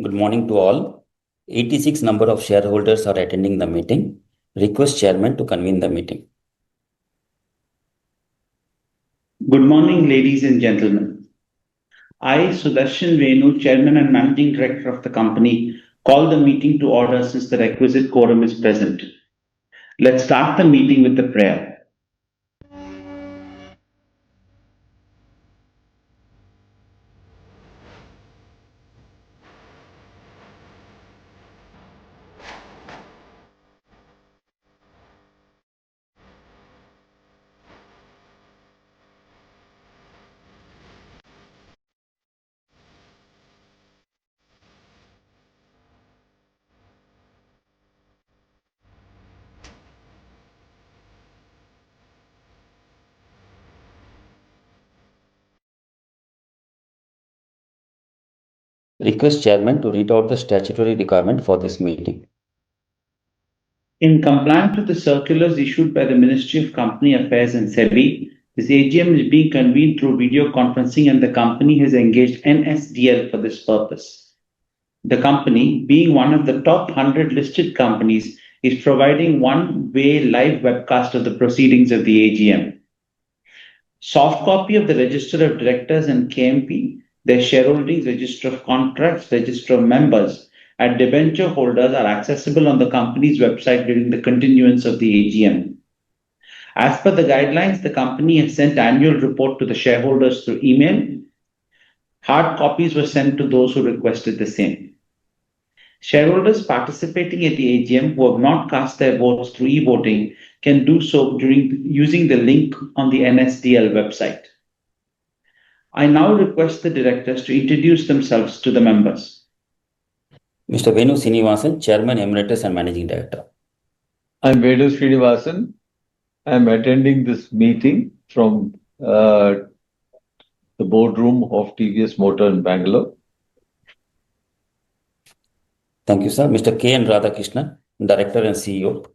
Good morning to all. 86 number of shareholders are attending the meeting. Request chairman to convene the meeting. Good morning, ladies and gentlemen. I, Sudarshan Venu, Chairman and Managing Director of the company, call the meeting to order since the requisite quorum is present. Let's start the meeting with the prayer. Request chairman to read out the statutory requirement for this meeting. In compliance with the circulars issued by the Ministry of Company Affairs and SEBI, this AGM is being convened through video conferencing and the company has engaged NSDL for this purpose. The company, being one of the top 100 listed companies, is providing one-way live webcast of the proceedings of the AGM. Soft copy of the Register of Directors and KMP, their shareholdings, Register of Contracts, Register of Members, and debenture holders are accessible on the company's website during the continuance of the AGM. As per the guidelines, the company has sent annual report to the shareholders through email. Hard copies were sent to those who requested the same. Shareholders participating at the AGM who have not cast their votes through e-voting can do so using the link on the NSDL website. I now request the directors to introduce themselves to the members. Mr. Venu Srinivasan, Chairman Emeritus and Managing Director. I'm Venu Srinivasan. I'm attending this meeting from the boardroom of TVS Motor in Bangalore. Thank you, sir. Mr. K.N. Radhakrishnan, Director and CEO.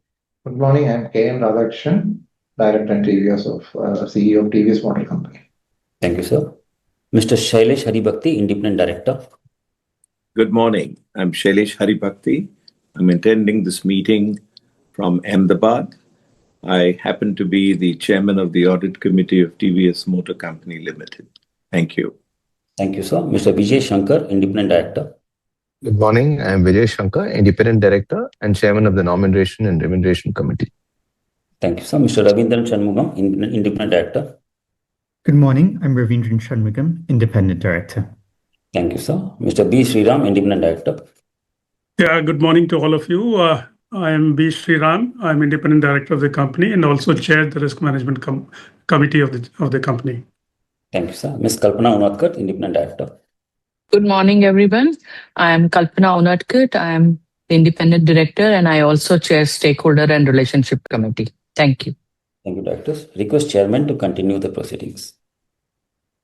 Good morning, I'm K.N. Radhakrishnan, Director and CEO of TVS Motor Company. Thank you, sir. Mr. Shailesh Haribhakti, Independent Director. Good morning, I'm Shailesh Haribhakti. I'm attending this meeting from Ahmedabad. I happen to be the Chairman of the Audit Committee of TVS Motor Company Limited. Thank you. Thank you, sir. Mr. Vijay Shankar, Independent Director. Good morning. I am Vijay Shankar, Independent Director and Chairman of the Nomination and Remuneration Committee. Thank you, sir. Mr. Ravindran Shanmugam, Independent Director. Good morning. I'm Ravindran Shanmugam, Independent Director. Thank you, sir. Mr. B. Sriram, Independent Director. Yeah, good morning to all of you. I am B. Sriram. I'm Independent Director of the company and also chair the Risk Management Committee of the company. Thank you, sir. Ms. Kalpana Unatkar, Independent Director. Good morning, everyone. I am Kalpana Unatkar. I am the Independent Director and I also chair Stakeholder and Relationship Committee. Thank you. Thank you, Directors. Request Chairman to continue the proceedings.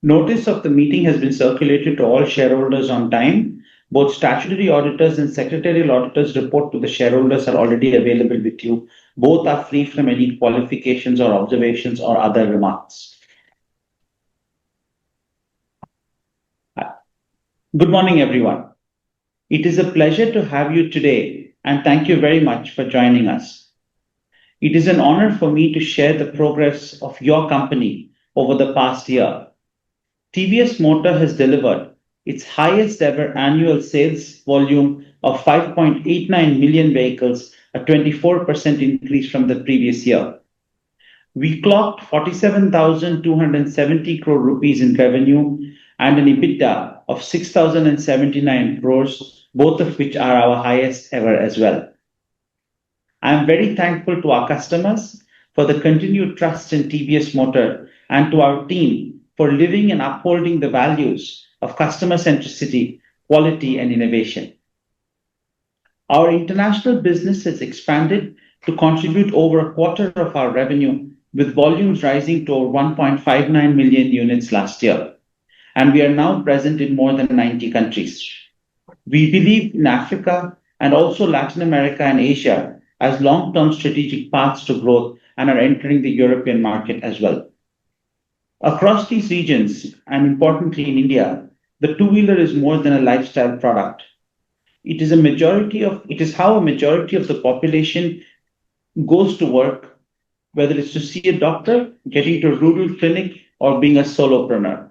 Notice of the meeting has been circulated to all shareholders on time. Both statutory auditors and secretarial auditors' report to the shareholders are already available with you. Both are free from any qualifications or observations or other remarks. Good morning, everyone. It is a pleasure to have you today and thank you very much for joining us. It is an honor for me to share the progress of your company over the past year. TVS Motor has delivered its highest ever annual sales volume of 5.89 million vehicles, a 24% increase from the previous year. We clocked 47,270 crore rupees in revenue and an EBITDA of 6,079 crores, both of which are our highest ever as well. I am very thankful to our customers for the continued trust in TVS Motor and to our team for living and upholding the values of customer centricity, quality, and innovation. Our international business has expanded to contribute over a quarter of our revenue, with volumes rising to over 1.59 million units last year. And we are now present in more than 90 countries. We believe in Africa and also Latin America and Asia as long-term strategic paths to growth and are entering the European market as well. Across these regions, and importantly in India, the two-wheeler is more than a lifestyle product. It is how a majority of the population goes to work, whether it's to see a doctor, getting to a rural clinic, or being a solopreneur.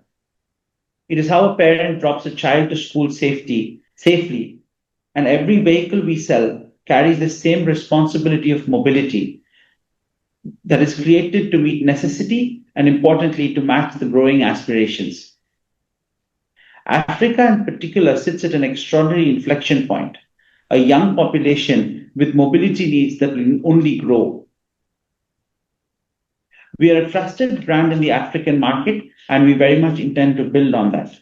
It is how a parent drops a child to school safely, and every vehicle we sell carries the same responsibility of mobility that is created to meet necessity and, importantly, to match the growing aspirations. Africa, in particular, sits at an extraordinary inflection point, a young population with mobility needs that will only grow. We are a trusted brand in the African market, and we very much intend to build on that.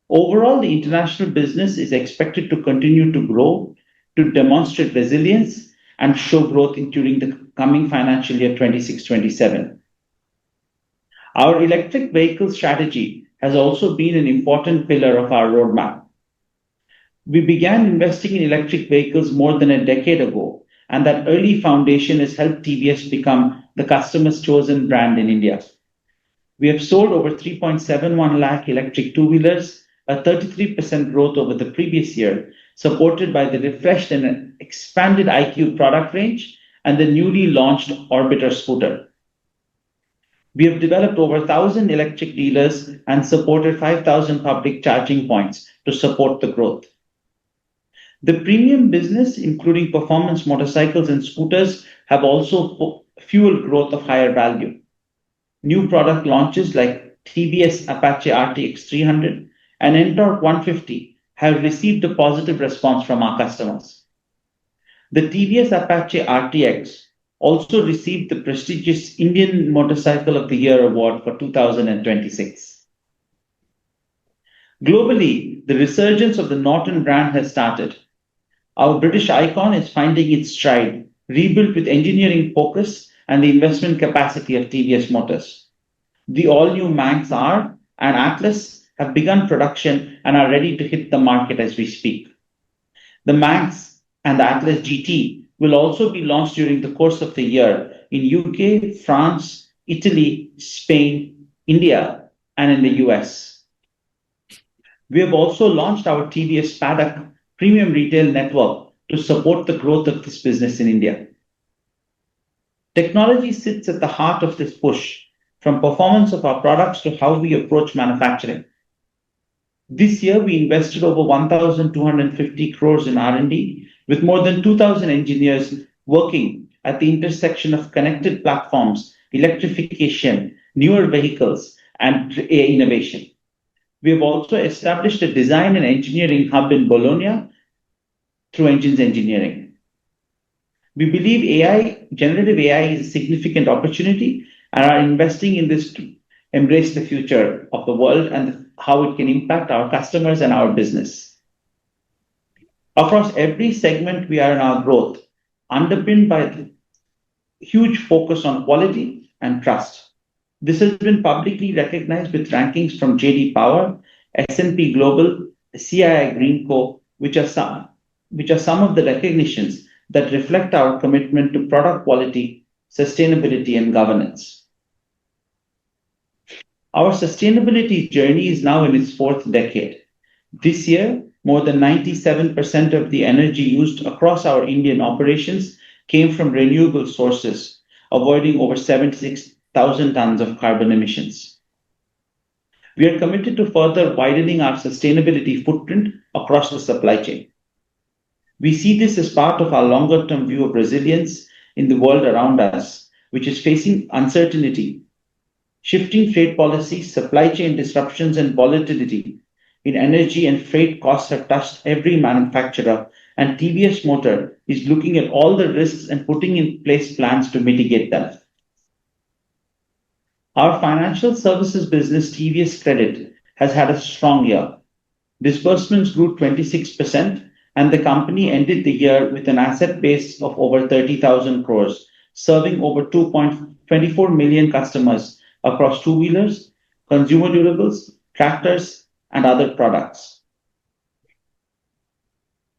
Overall, the international business is expected to continue to grow, to demonstrate resilience, and show growth during the coming financial year 26-27. Our electric vehicle strategy has also been an important pillar of our roadmap. We began investing in electric vehicles more than a decade ago, and that early foundation has helped TVS become the customer's chosen brand in India. We have sold over 3.71 lakh electric two-wheelers, a 33% growth over the previous year, supported by the refreshed and expanded iQ product range and the newly launched Orbiter scooter. We have developed over 1,000 electric dealers and supported 5,000 public charging points to support the growth. The premium business, including performance motorcycles and scooters, have also fueled growth of higher value. New product launches like TVS Apache RTX 300 and Ntorq 150 have received a positive response from our customers. The TVS Apache RTX also received the prestigious Indian Motorcycle of the Year award for 2026. Globally, the resurgence of the Norton brand has started. Our British icon is finding its stride, rebuilt with engineering focus and the investment capacity of TVS Motors. The all-new Manx R and Atlas have begun production and are ready to hit the market as we speak. The Manx and the Atlas GT will also be launched during the course of the year in UK, France, Italy, Spain, India, and in the US. We have also launched our TVS Paddock premium retail network to support the growth of this business in India. Technology sits at the heart of this push, from performance of our products to how we approach manufacturing. This year, we invested over 1,250 crores in R&D, with more than 2,000 engineers working at the intersection of connected platforms, electrification, newer vehicles, and AI innovation. We have also established a design and engineering hub in Bologna through Engines Engineering. We believe generative AI is a significant opportunity and are investing in this to embrace the future of the world and how it can impact our customers and our business. Across every segment, we are in our growth, underpinned by the huge focus on quality and trust. This has been publicly recognized with rankings from JD Power, S&P Global, CII Greenco, which are some of the recognitions that reflect our commitment to product quality, sustainability, and governance. Our sustainability journey is now in its fourth decade. This year, more than 97% of the energy used across our Indian operations came from renewable sources, avoiding over 76,000 tons of carbon emissions. We are committed to further widening our sustainability footprint across the supply chain. We see this as part of our longer-term view of resilience in the world around us, which is facing uncertainty. Shifting trade policies, supply chain disruptions, and volatility in energy and freight costs have touched every manufacturer, and TVS Motor is looking at all the risks and putting in place plans to mitigate them. Our financial services business, TVS Credit, has had a strong year. Disbursements grew 26%, and the company ended the year with an asset base of over 30,000 crores, serving over 2.24 million customers across two-wheelers, consumer durables, tractors, and other products.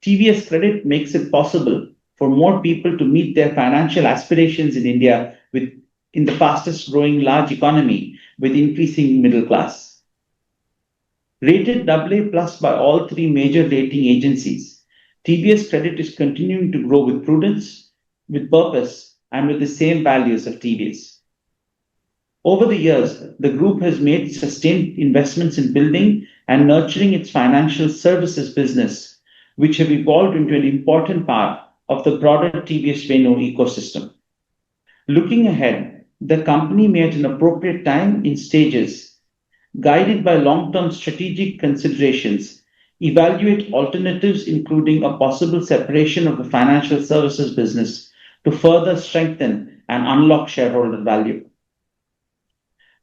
TVS Credit makes it possible for more people to meet their financial aspirations in India in the fastest growing large economy with increasing middle class. Rated AA plus by all three major rating agencies, TVS Credit is continuing to grow with prudence, with purpose, and with the same values of TVS. Over the years, the group has made sustained investments in building and nurturing its financial services business, which have evolved into an important part of the broader TVS Venu ecosystem. Looking ahead, the company may at an appropriate time in stages, guided by long-term strategic considerations, evaluate alternatives including a possible separation of the financial services business to further strengthen and unlock shareholder value.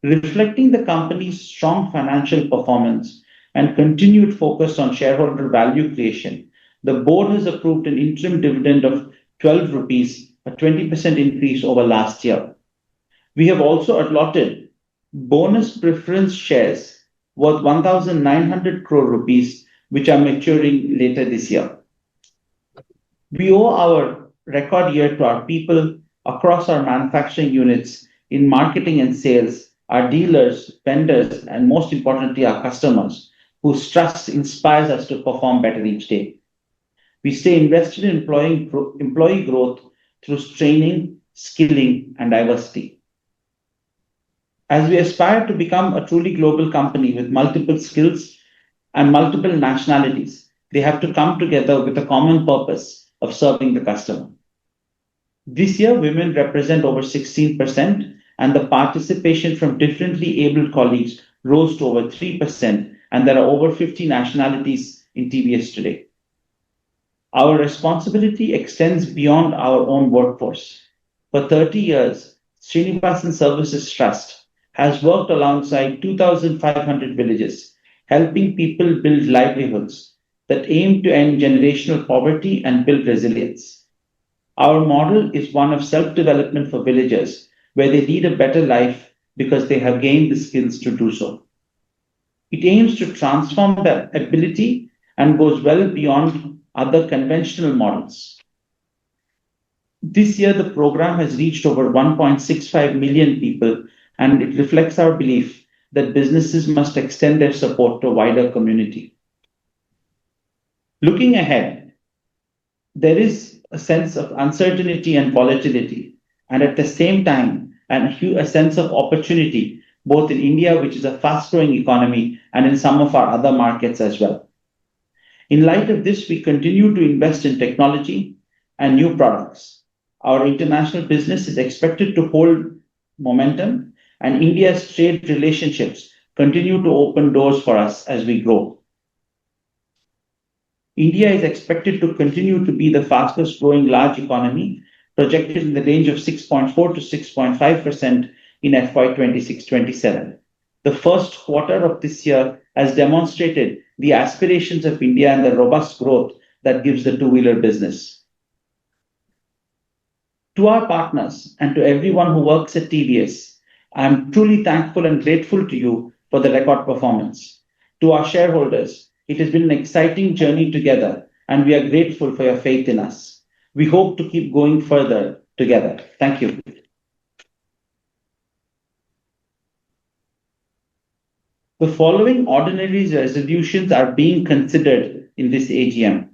Reflecting the company's strong financial performance and continued focus on shareholder value creation, the board has approved an interim dividend of 12 rupees, a 20% increase over last year. We have also allotted bonus preference shares worth 1,900 crore rupees, which are maturing later this year. We owe our record year to our people across our manufacturing units in marketing and sales, our dealers, vendors, and most importantly, our customers, whose trust inspires us to perform better each day. We stay invested in employee growth through training, skilling, and diversity. As we aspire to become a truly global company with multiple skills and multiple nationalities, they have to come together with a common purpose of serving the customer. This year, women represent over 16%, and the participation from differently abled colleagues rose to over 3%, and there are over 50 nationalities in TVS today. Our responsibility extends beyond our own workforce. For 30 years, Srinivasan Services Trust has worked alongside 2,500 villages, helping people build livelihoods that aim to end generational poverty and build resilience. Our model is one of self-development for villagers, where they lead a better life because they have gained the skills to do so. It aims to transform their ability and goes well beyond other conventional models. This year, the program has reached over 1.65 million people, and it reflects our belief that businesses must extend their support to a wider community. Looking ahead, there is a sense of uncertainty and volatility, and at the same time, a sense of opportunity, both in India, which is a fast-growing economy, and in some of our other markets as well. In light of this, we continue to invest in technology and new products. Our international business is expected to hold momentum, and India's trade relationships continue to open doors for us as we grow. India is expected to continue to be the fastest growing large economy, projected in the range of 6.4 to 6.5% in FY 26-27. The first quarter of this year has demonstrated the aspirations of India and the robust growth that gives the two-wheeler business. To our partners and to everyone who works at TVS, I am truly thankful and grateful to you for the record performance. To our shareholders, it has been an exciting journey together, and we are grateful for your faith in us. We hope to keep going further together. Thank you. The following ordinary resolutions are being considered in this AGM.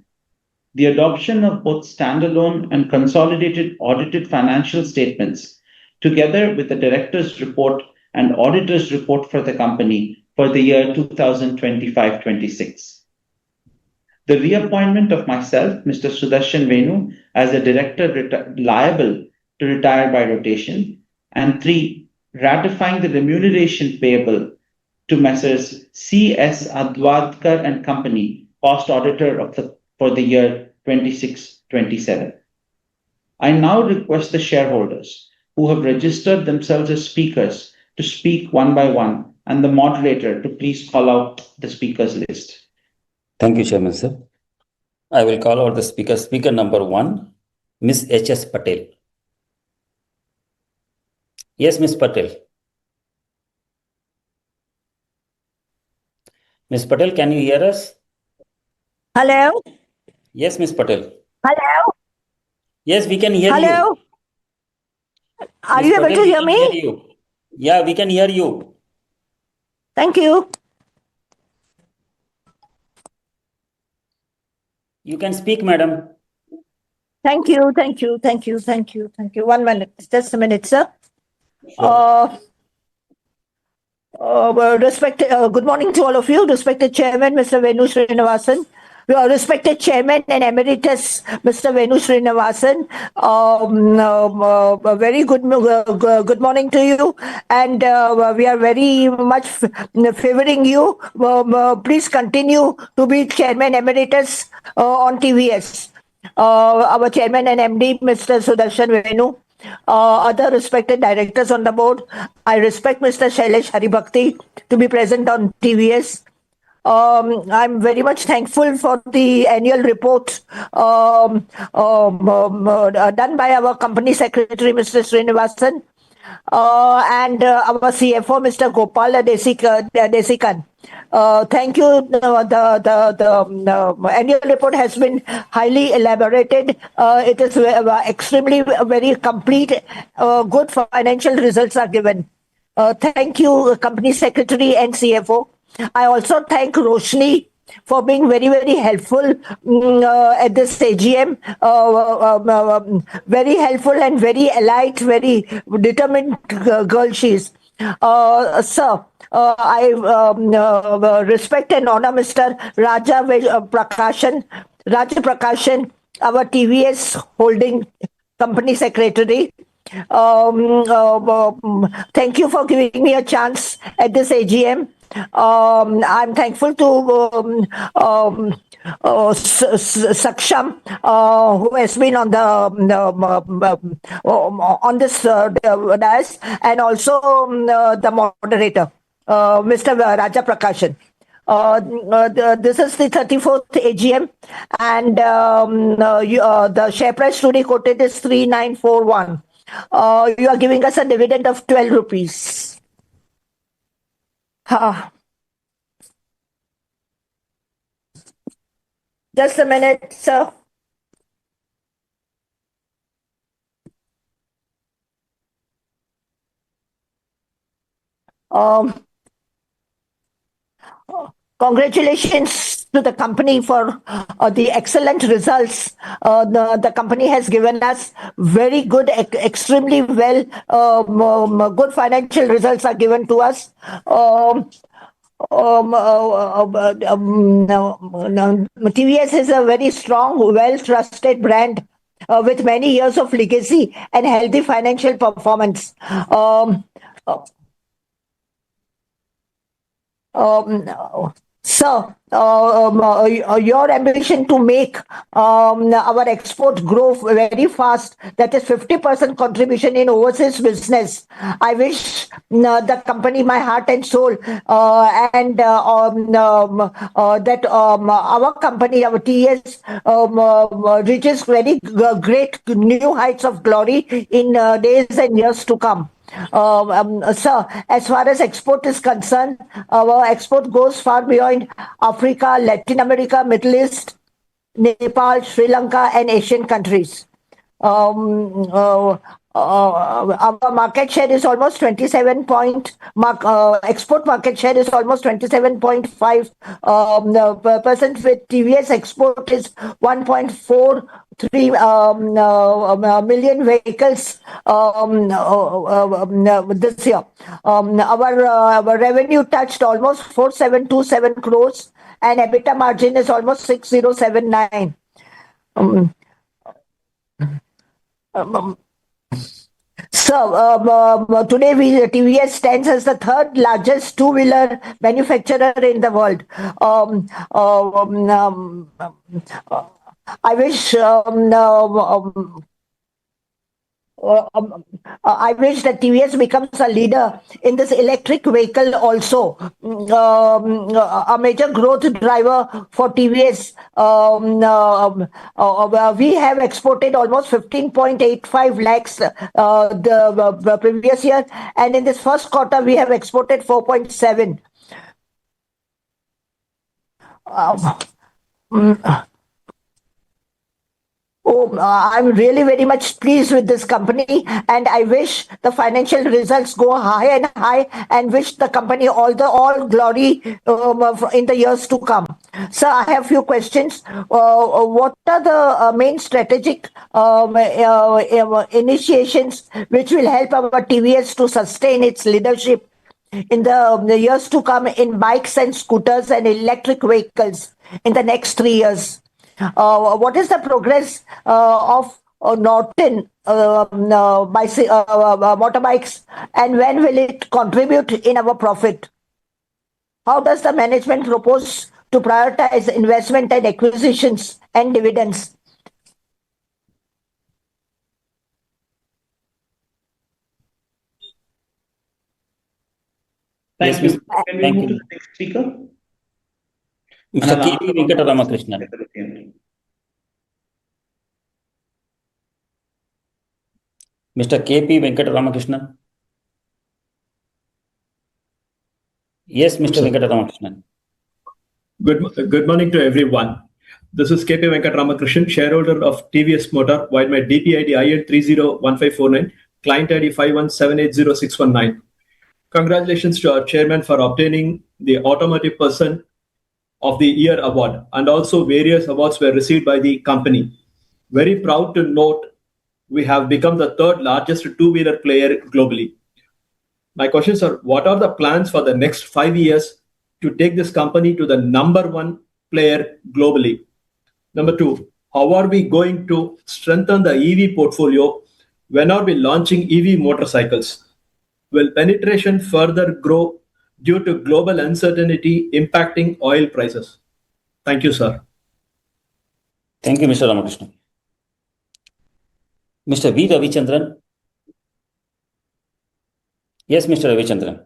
The adoption of both standalone and consolidated audited financial statements, together with the director's report and auditor's report for the company for the year 2025-26. The reappointment of myself, Mr. Sudarshan Venu, as a director liable to retire by rotation. And 3, ratifying the remuneration payable to Messrs. C.S. Adwadkar and Company, cost auditor for the year 26-27. I now request the shareholders who have registered themselves as speakers to speak one by one, and the moderator to please call out the speakers list. Thank you, Chairman, sir. I will call out the speaker. Speaker number 1, Ms. H.S. Patel. Yes, Ms. Patel. Ms. Patel, can you hear us? Hello? Yes, Ms. Patel. Hello? Yes, we can hear Hello? you. Are Ms. you able Patel, to we hear can me? hear you. Yeah, we can hear you. Thank you. You can speak, madam. Thank you, thank you, thank you, thank you, thank you. 1 minute, just a minute, sir. Sure. Good morning to all of you. Respected Chairman, Mr. Venu Srinivasan. Respected Chairman and Emeritus, Mr. Venu Srinivasan. A very good morning to you. And we are very much favoring you. Please continue to be Chairman Emeritus on TVS. Our Chairman and MD, Mr. Sudarshan Venu. Other respected directors on the board. I respect Mr. Shailesh Haribhakti to be present on TVS. I'm very much thankful for the annual report done by our company secretary, Mr. Srinivasan, and our CFO, Mr. Gopal Desikan. Thank you. The annual report has been highly elaborated. It is extremely very complete. Good financial results are given. Thank you, company secretary and CFO. I also thank Roshni for being very, very helpful at this AGM. Very helpful and very allied, very determined girl she is. Sir, I respect and honor Mr. Raja Prakashan, our TVS holding company secretary. Thank you for giving me a chance at this AGM. I'm thankful to Saksham, who has been on on this dais, and also the moderator, Mr. Raja Prakashan. This is the 34th AGM, and the share price today quoted is 3941. You are giving us a dividend of 12 rupees. Just a minute, sir. Congratulations to the company for the excellent results. The company has given us very good, extremely well, good financial results are given to us. TVS is a very strong, well-trusted brand with many years of legacy and healthy financial performance. Sir, your ambition to make our export grow very fast, that is 50% contribution in overseas business. I wish the company, my heart and soul, and that our company, our TS, reaches very great new heights of glory in days and years to come. Sir, as far as export is concerned, our export goes far beyond Africa, Latin America, Middle East, Nepal, Sri Lanka, and Asian countries. Our market share is almost 27 export market share is almost 27.5% with TVS export is 1.43 million vehicles this year. Our revenue touched almost 4727 crores and EBITDA margin is almost 6079. So today TVS stands as the third largest two-wheeler manufacturer in the world. I wish that TVS becomes a leader in this electric vehicle also. A major growth driver for TVS. We have exported almost 15.85 lakhs the previous year, and in this first quarter we have exported 4.7. Oh, I'm really very much pleased with this company, and I wish the financial results go high and high, and wish the company all glory in the years to come. So I have few questions. What are the main strategic initiations which will help our TVS to sustain its leadership in the years to come in bikes and scooters and electric vehicles in the next 3 years? What is the progress of Norton motorbikes, and when will it contribute in our profit? How does the management propose to prioritize investment and acquisitions and dividends? Thank Yes, you. Mr. Can we Thank move to you. the next speaker? Mr. And I'll K.P. ask about Venkata the Ramakrishnan. at the end. Mr. K.P. Venkata Ramakrishnan. Yes, Mr. Venkata Ramakrishnan. Good morning to everyone. This is KP Venkat Ramakrishnan, shareholder of TVS Motor, while my DPID IN 301549, client ID 517806119. Congratulations to our chairman for obtaining the Automotive Person of the Year award, and also various awards were received by the company. Very proud to note we have become the third largest two-wheeler player globally. My questions are, what are the plans for the next 5 years to take this company to the number one player globally? Number two, how are we going to strengthen the EV portfolio? When are we launching EV motorcycles? Will penetration further grow due to global uncertainty impacting oil prices? Thank you, sir. Thank you, Mr. Ramakrishnan. Mr. V. Ravichandran. Yes, Mr. Ravichandran.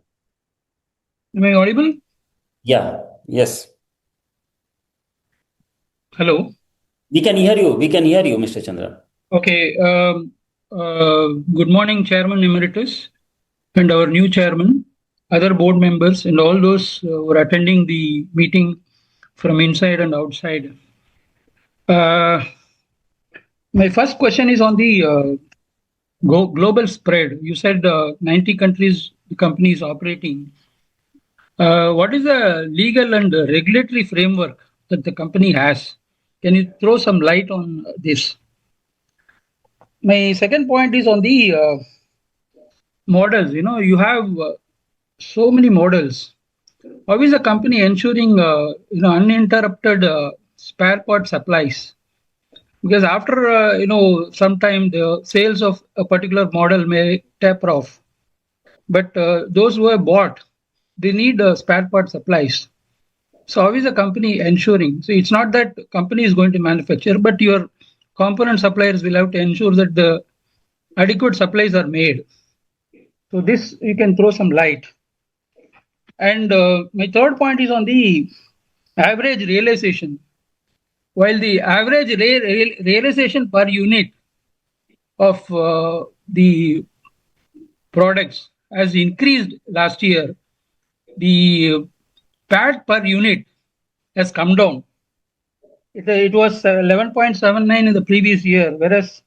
Am I audible? Yeah, yes. Hello. We can hear you. We can hear you, Mr. Chandran. Okay. Good morning, Chairman Emeritus, and our new chairman, other board members, and all those who are attending the meeting from inside and outside. My first question is on the global spread. You said 90 countries the company is operating. What is the legal and regulatory framework that the company has? Can you throw some light on this? My second point is on the models. You have so many models. How is the company ensuring uninterrupted spare part supplies? Because after some time the sales of a particular model may taper off, but those who have bought, they need spare part supplies. So how is the company ensuring? So it's not that company is going to manufacture, but your component suppliers will have to ensure that the adequate supplies are made. So this you can throw some light. And my third point is on the average realization. While the average realization per unit of the products has increased last year, the PAT per unit has come down. It was 11.79 in the previous year, whereas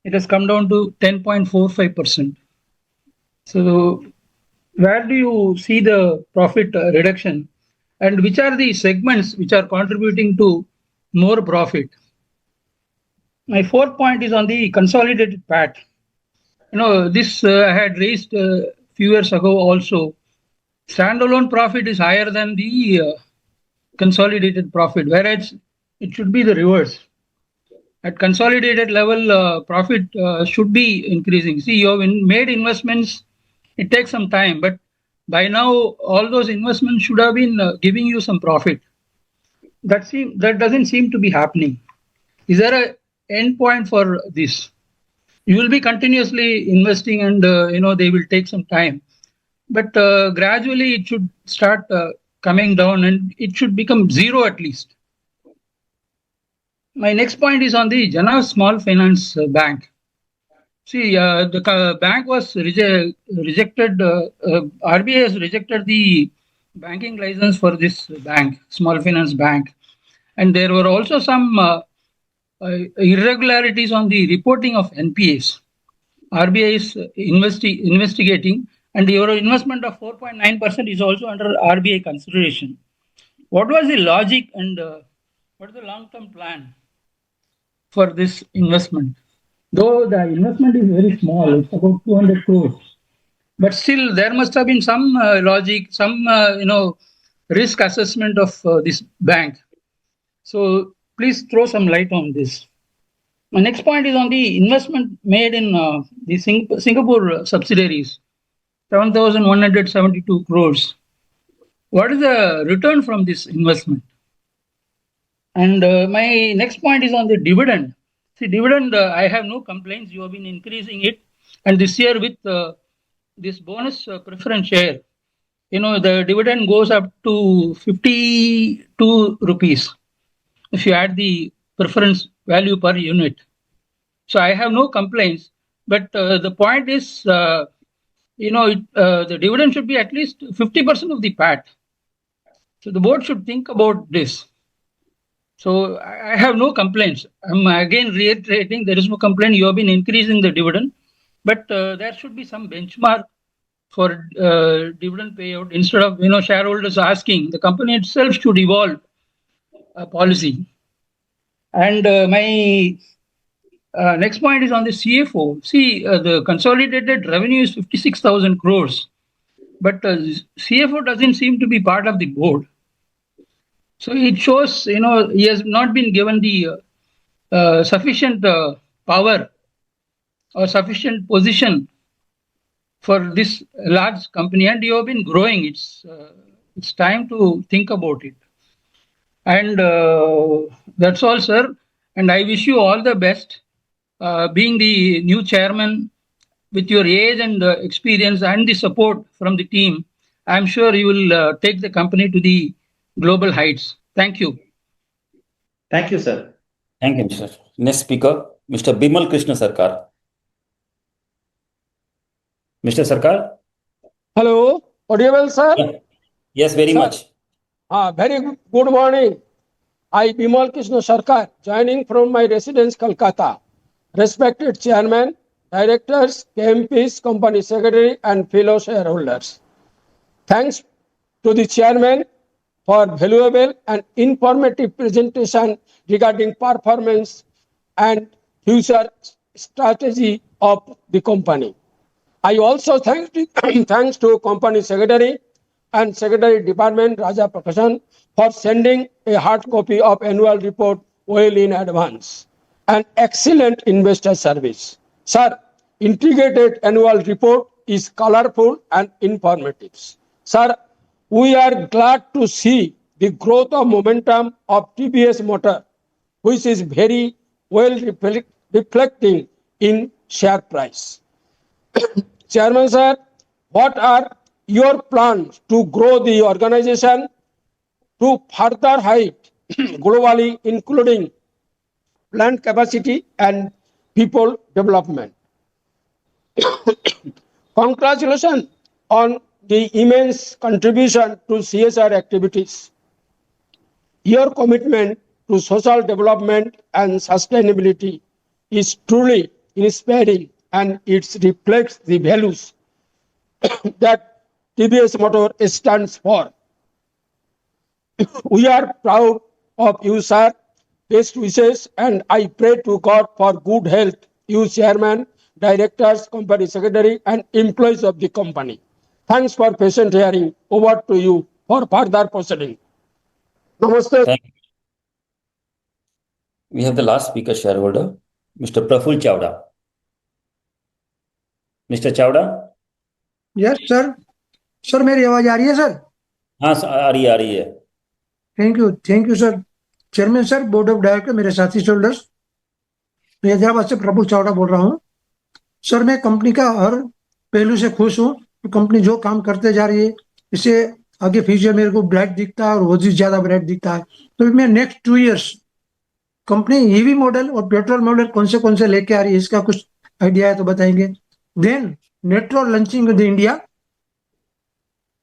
it has come down to 10.45%. So where do you see the profit reduction, and which are the segments which are contributing to more profit? My fourth point is on the consolidated PAT. This I had raised a few years ago also. Standalone profit is higher than the consolidated profit, whereas it should be the reverse. At consolidated level, profit should be increasing. See, you have made investments, it takes some time, but by now all those investments should have been giving you some profit. That doesn't seem to be happening. Is there an end point for this? You will be continuously investing, and they will take some time, but gradually it should start coming down, and it should become zero at least. My next point is on the Jana Small Finance Bank. See, the bank was rejected. RBI has rejected the banking license for this bank, small finance bank, and there were also some irregularities on the reporting of NPAs. RBI is investigating, and your investment of 4.9% is also under RBI consideration. What was the logic and what is the long-term plan for this investment? Though the investment is very small, it's about 200 crores, but still there must have been some logic, some risk assessment of this bank. So please throw some light on this. My next point is on the investment made in the Singapore subsidiaries, 7,172 crores. What is the return from this investment? And my next point is on the dividend. See, dividend, I have no complaints. You have been increasing it. And this year with this bonus preference share, the dividend goes up to 52 rupees if you add the preference value per unit. So I have no complaints. But the point is, the dividend should be at least 50% of the PAT. So the board should think about this. So I have no complaints. I'm again reiterating there is no complaint. You have been increasing the dividend, but there should be some benchmark for dividend payout instead of shareholders asking. The company itself should evolve a policy. And my next point is on the CFO. See, the consolidated revenue is 56,000 crores, but CFO doesn't seem to be part of the board. So it shows, he has not been given the sufficient power or sufficient position for this large company, and you have been growing. It's time to think about it. And that's all, sir. And I wish you all the best. Being the new chairman, with your age and experience and the support from the team, I'm sure you will take the company to the global heights. Thank you. Thank you, sir. Thank you, Mr. Next speaker, Mr. Bimal Krishna Sarkar. Mr. Sarkar? Hello, audible, sir? Yeah. Yes, very much. Very good morning. I, Bimal Krishna Sarkar, joining from my residence, Kolkata. Respected chairman, directors, KMPs, company secretary, and fellow shareholders. Thanks to the chairman for valuable and informative presentation regarding performance and future strategy of the company. I also thanks to company secretary and secretary department Raja Prakashan for sending a hard copy of annual report well in advance. An excellent investor service. Sir, integrated annual report is colorful and informative. Sir, we are glad to see the growth of momentum of TVS Motor, which is very well reflecting in share price. Chairman, sir, what are your plans to grow the organization to further height globally, including plant capacity and people development? Congratulations on the immense contribution to CSR activities. Your commitment to social development and sustainability is truly inspiring, and it reflects the values that TVS Motor stands for. We are proud of you, sir. Best wishes, and I pray to God for good health, you chairman, directors, company secretary, and employees of the company. Thanks for patient hearing. Over to you for further proceeding. Namaste. Thank you. We have the last speaker shareholder, Mr. Praful Chawda. Mr. Chawda? Yes, sir. Sir, मेरी आवाज आ रही है sir? हाँ, आ रही है. Thank you, sir. Chairman sir, board of director, मेरे साथी shoulders, मैं हैदराबाद से प्रफुल्ल चावड़ा बोल रहा हूँ. सर, मैं कंपनी का हर पहलू से खुश हूँ. कंपनी जो काम करते जा रही है, इससे आगे फ्यूचर मेरे को ब्राइट दिखता है और बहुत ही ज्यादा ब्राइट दिखता है. तो मैं next 2 years company EV model और पेट्रोल मॉडल कौन से लेके आ रही है, इसका कुछ आइडिया है तो बताएंगे. Then metro launching in India,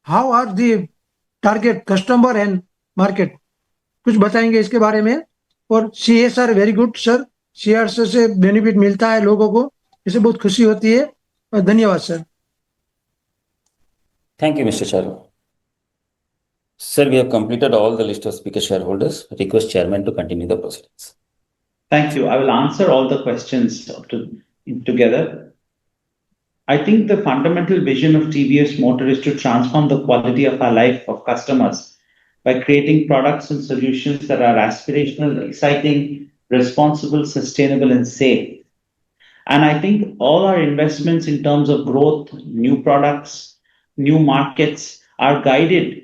how are the target customer and market, कुछ बताएंगे इसके बारे में. और CSR very good sir, CSR से बेनिफिट मिलता है लोगों को, इससे बहुत खुशी होती है। धन्यवाद sir. Thank you, Mr. Charu. Sir, we have completed all the list of speaker shareholders. Request chairman to continue the proceedings. Thank you. I will answer all the questions together. I think the fundamental vision of TVS Motor is to transform the quality of our life of customers by creating products and solutions that are aspirational, exciting, responsible, sustainable, and safe. And I think all our investments in terms of growth, new products, new markets are guided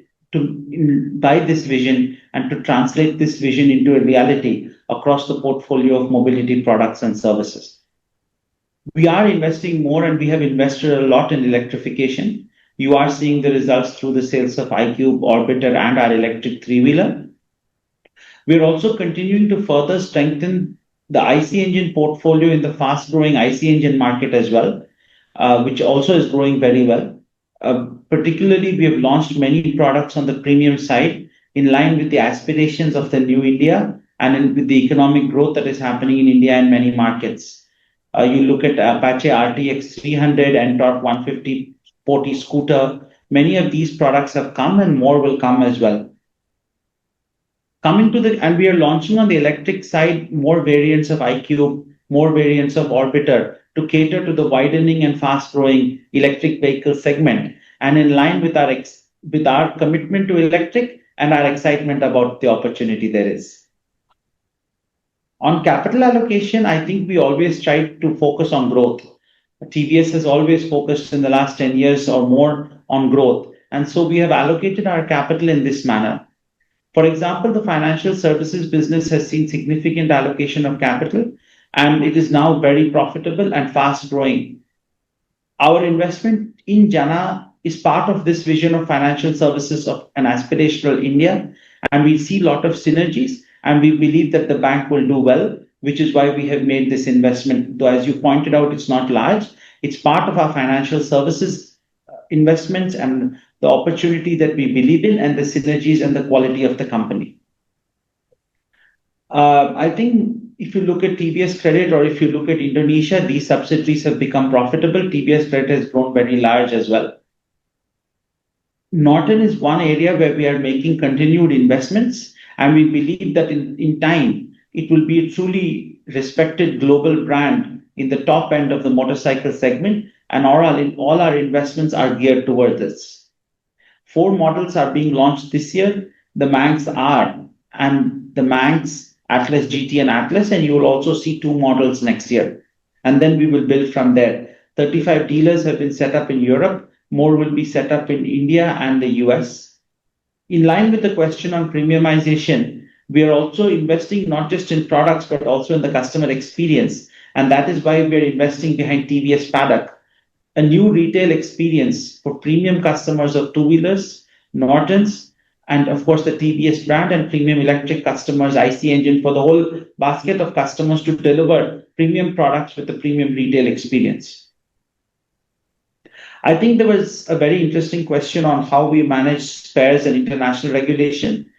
by this vision and to translate this vision into a reality across the portfolio of mobility products and services. We are investing more and we have invested a lot in electrification. You are seeing the results through the sales of iQube, Orbiter, and our electric three-wheeler. We're also continuing to further strengthen the IC engine portfolio in the fast-growing IC engine market as well, which also is growing very well. Particularly, we have launched many products on the premium side in line with the aspirations of the new India and with the economic growth that is happening in India and many markets. You look at Apache RTX 300 and Torque 150 sporty scooter. Many of these products have come and more will come as well. And we are launching on the electric side more variants of iQube, more variants of Orbiter to cater to the widening and fast-growing electric vehicle segment, and in line with our commitment to electric and our excitement about the opportunity there is. On capital allocation, I think we always try to focus on growth. TVS has always focused in the last 10 years or more on growth, and so we have allocated our capital in this manner. For example, the financial services business has seen significant allocation of capital, and it is now very profitable and fast growing. Our investment in Jana is part of this vision of financial services of an aspirational India, and we see a lot of synergies, and we believe that the bank will do well, which is why we have made this investment. Though, as you pointed out, it's not large. It's part of our financial services investments and the opportunity that we believe in and the synergies and the quality of the company. I think if you look at TVS Credit or if you look at Indonesia, these subsidiaries have become profitable. TVS Credit has grown very large as well. Norton is one area where we are making continued investments, and we believe that in time, it will be a truly respected global brand in the top end of the motorcycle segment, and all our investments are geared toward this. 4 models are being launched this year, the Manx R and the Manx Atlas GT and Atlas, and you will also see 2 models next year. And then we will build from there. 35 dealers have been set up in Europe. More will be set up in India and the US. In line with the question on premiumization, we are also investing not just in products, but also in the customer experience. And that is why we are investing behind TVS Paddock, a new retail experience for premium customers of two-wheelers, Nortons, and of course the TVS brand, and premium electric customers, IC engine, for the whole basket of customers to deliver premium products with a premium retail experience. I think there was a very interesting question on how we manage spares and international regulation.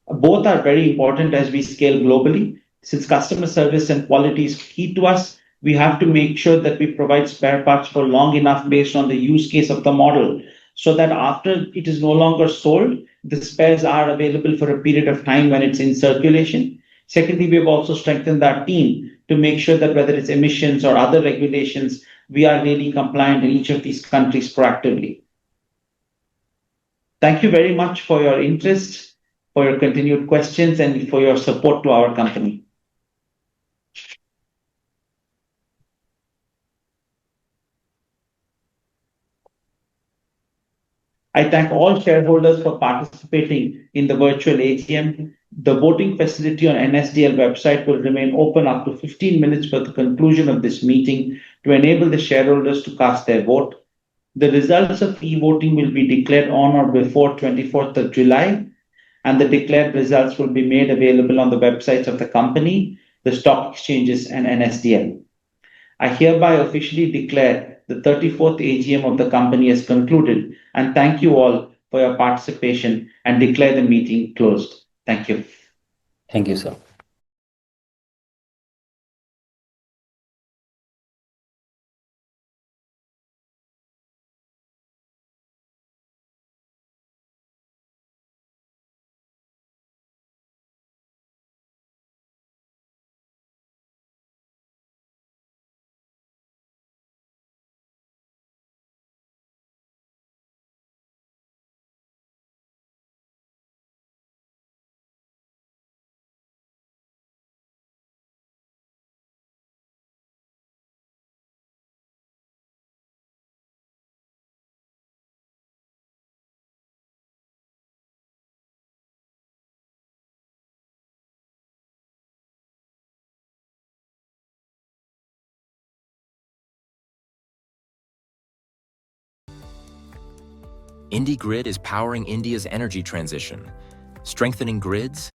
Both are very important as we scale globally. Since customer service and quality is key to us, we have to make sure that we provide spare parts for long enough based on the use case of the model, so that after it is no longer sold, the spares are available for a period of time when it's in circulation. Secondly, we have also strengthened our team to make sure that whether it's emissions or other regulations, we are really compliant in each of these countries proactively. Thank you very much for your interest, for your continued questions, and for your support to our company. I thank all shareholders for participating in the virtual AGM. The voting facility on NSDL website will remain open up to 15 minutes for the conclusion of this meeting to enable the shareholders to cast their vote. The results of e-voting will be declared on or before 24th of July, and the declared results will be made available on the websites of the company, the stock exchanges, and NSDL. I hereby officially declare the 34th AGM of the company has concluded, and thank you all for your participation and declare the meeting closed. Thank you. Thank you, sir. IndiGrid is powering India's energy transition, strengthening grids